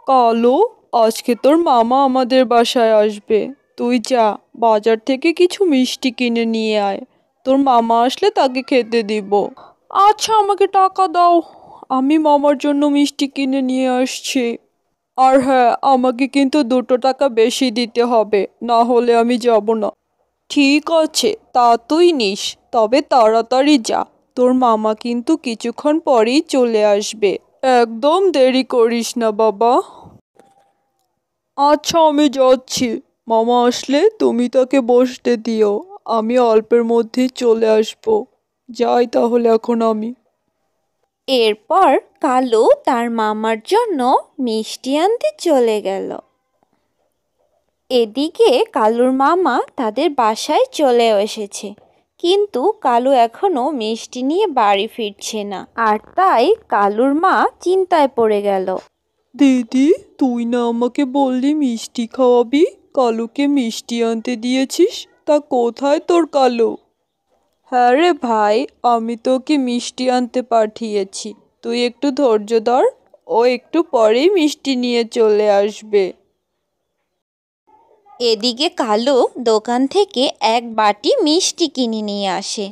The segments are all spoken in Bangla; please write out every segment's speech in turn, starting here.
কালো, আজকে তোর মামা আমাদের বাসায় আসবে। তুই যা, বাজার থেকে কিছু মিষ্টি কিনে নিয়ে আয়। তোর মামা আসলে তাকে খেতে দিব। আচ্ছা, আমাকে টাকা দাও, আমি মামার জন্য মিষ্টি কিনে নিয়ে আসছি। আর হ্যাঁ, আমাকে কিন্তু 2 টাকা বেশি দিতে হবে, না হলে আমি যাব না। ঠিক আছে, তা তুই নিস, তবে তাড়াতাড়ি যা। তোর মামা কিন্তু কিছুক্ষণ পরেই চলে আসবে। একদম দেরি করিস না বাবা। আচ্ছা, আমি যাচ্ছি। মামা আসলে তুমি তাকে বসতে দিও, আমি অল্পের মধ্যেই চলে আসবো। যাই তাহলে এখন আমি। এরপর কালু তার মামার জন্য মিষ্টি আনতে চলে গেল। এদিকে কালুর মামা তাদের বাসায় চলে এসেছে, কিন্তু কালু এখনো মিষ্টি নিয়ে বাড়ি ফিরছে না। আর তাই কালুর মা চিন্তায় পড়ে গেল। দিদি, তুই না আমাকে বললি মিষ্টি খাওয়াবি? কালুকে মিষ্টি আনতে দিয়েছিস, তা কোথায় তোর কালু? হ্যাঁ রে ভাই, আমি তোকে মিষ্টি আনতে পাঠিয়েছি। তুই একটু ধৈর্য ধর, ও একটু পরেই মিষ্টি নিয়ে চলে আসবে। এদিকে কালু দোকান থেকে এক বাটি মিষ্টি কিনে নিয়ে আসে,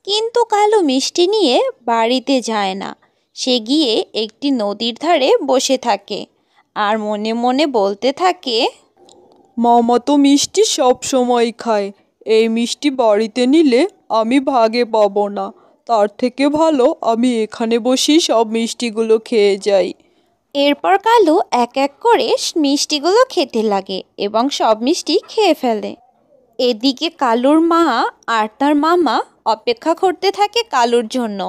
কিন্তু কালু মিষ্টি নিয়ে বাড়িতে যায় না। সে গিয়ে একটি নদীর ধারে বসে থাকে আর মনে মনে বলতে থাকে, মামা তো মিষ্টি সব সময় খায়, এই মিষ্টি বাড়িতে নিলে আমি ভাগে পাবো না। তার থেকে ভালো আমি এখানে বসেই সব মিষ্টিগুলো খেয়ে যাই। এরপর কালু এক এক করে মিষ্টিগুলো খেতে লাগে এবং সব মিষ্টি খেয়ে ফেলে। এদিকে কালুর মা আর তার মামা অপেক্ষা করতে থাকে কালুর জন্য,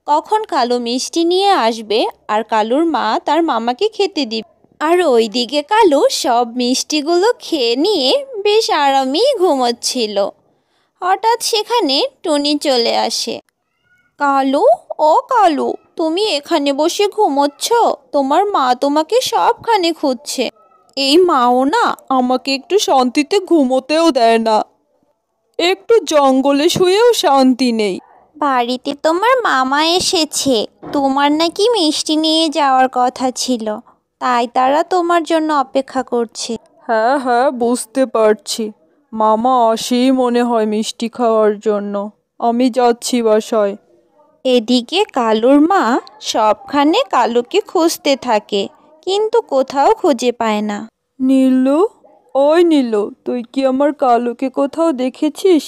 কখন কালু মিষ্টি নিয়ে আসবে আর কালুর মা তার মামাকে খেতে দিবে। আর ওইদিকে কালু সব মিষ্টিগুলো খেয়ে নিয়ে বেশ আরামেই ঘুমোচ্ছিল। হঠাৎ সেখানে টুনি চলে আসে। কালু, ও কালু, তুমি এখানে বসে ঘুমোচ্ছ? তোমার মা তোমাকে সবখানে খুঁজছে। এই মাও না আমাকে একটু শান্তিতে ঘুমোতেও দেয় না, একটু জঙ্গলে শুয়েও শান্তি নেই। বাড়িতে তোমার মামা এসেছে, তোমার নাকি মিষ্টি নিয়ে যাওয়ার কথা ছিল, তাই তারা তোমার জন্য অপেক্ষা করছে। হ্যাঁ হ্যাঁ, বুঝতে পারছি। মামা আসেই মনে হয় মিষ্টি খাওয়ার জন্য। আমি যাচ্ছি বাসায়। এদিকে কালুর মা সবখানে কালুকে খুঁজতে থাকে, কিন্তু কোথাও খুঁজে পায় না। নীলু, ওই নীলু, তুই কি আমার কালুকে কোথাও দেখেছিস?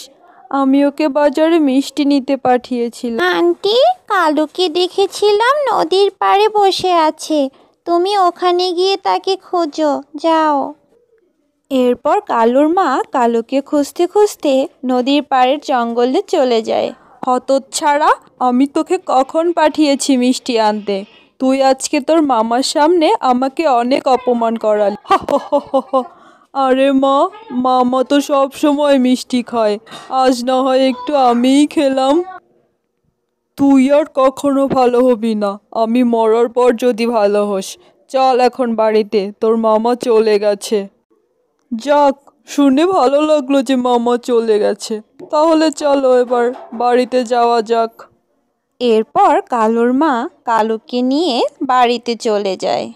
আমি ওকে বাজারে মিষ্টি নিতে পাঠিয়েছিলাম। আন্টি, কালুকে দেখেছিলাম নদীর পাড়ে বসে আছে, তুমি ওখানে গিয়ে তাকে খোঁজো, যাও। এরপর কালুর মা কালুকে খুঁজতে খুঁজতে নদীর পাড়ের জঙ্গলে চলে যায়। হতচ্ছাড়া, আমি তোকে কখন পাঠিয়েছি মিষ্টি আনতে? তুই আজকে তোর মামার সামনে আমাকে অনেক অপমান করালি। আরে মা, মামা তো সব সময় মিষ্টি খায়, আজ না হয় একটু আমিই খেলাম। তুই আর কখনো ভালো হবি না, আমি মরার পর যদি ভালো হোস। চল এখন বাড়িতে, তোর মামা চলে গেছে। যাক, শুনে ভালো লাগলো যে মামা চলে গেছে। তাহলে চলো এবার বাড়িতে যাওয়া যাক। এরপর কালুর মা কালুকে নিয়ে বাড়িতে চলে যায়।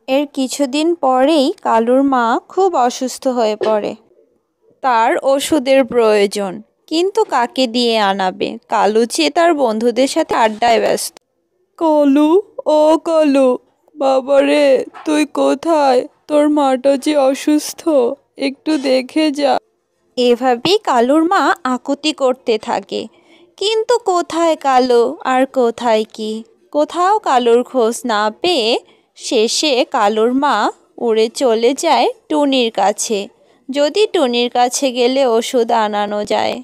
এর কিছুদিন পরেই কালুর মা খুব অসুস্থ হয়ে পড়ে। তার ওষুধের প্রয়োজন, কিন্তু কাকে দিয়ে আনাবে? কালু যে তার বন্ধুদের সাথে আড্ডায় ব্যস্ত। কলু, ও কলু, বাবারে তুই কোথায়? তোর মাটা যে অসুস্থ, একটু দেখে যা। এভাবেই কালুর মা আকুতি করতে থাকে, কিন্তু কোথায় কালু আর কোথায় কি, কোথাও কালুর খোঁজ না পেয়ে শেষে কালুর মা উড়ে চলে যায় টুনির কাছে, যদি টুনির কাছে গেলে ওষুধ আনানো যায়।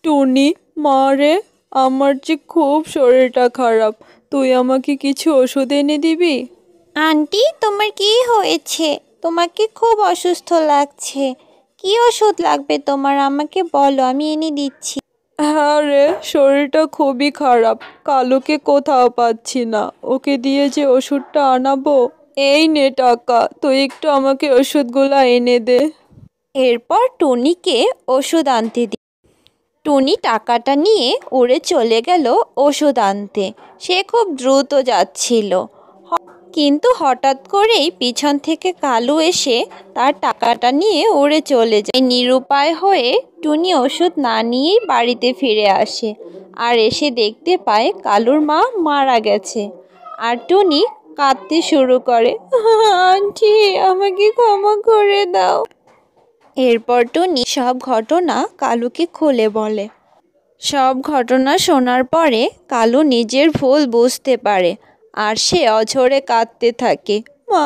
টুনি, মা রে, আমার যে খুব শরীরটা খারাপ, তুই আমাকে কিছু ওষুধ এনে দিবি? আন্টি, তোমার কি হয়েছে? তোমাকে খুব অসুস্থ লাগছে। কি ওষুধ লাগবে তোমার? আমাকে বলো, আমি এনে দিচ্ছি। হ্যাঁ রে, শরীরটা খুবই খারাপ, কালুকে কোথাও পাচ্ছি না, ওকে দিয়ে যে ওষুধটা আনাবো। এই নে টাকা, তুই একটু আমাকে ওষুধগুলা এনে দে। এরপর টুনিকে ওষুধ আনতে দিই। টুনি টাকাটা নিয়ে উড়ে চলে গেল ওষুধ আনতে। সে খুব দ্রুত যাচ্ছিল, কিন্তু হঠাৎ করেই পিছন থেকে কালু এসে তার টাকাটা নিয়ে উড়ে চলে যায়। নিরুপায় হয়ে টুনি ওষুধ না নিয়েই বাড়িতে ফিরে আসে, আর এসে দেখতে পায় কালুর মা মারা গেছে। আর টুনি কাঁদতে শুরু করে, আন্টি আমাকে ক্ষমা করে দাও। এরপর টুনি সব ঘটনা কালুকে খুলে বলে। সব ঘটনা শোনার পরে কালু নিজের ভুল বুঝতে পারে, আর সে অঝরে কাঁদতে থাকে, মা।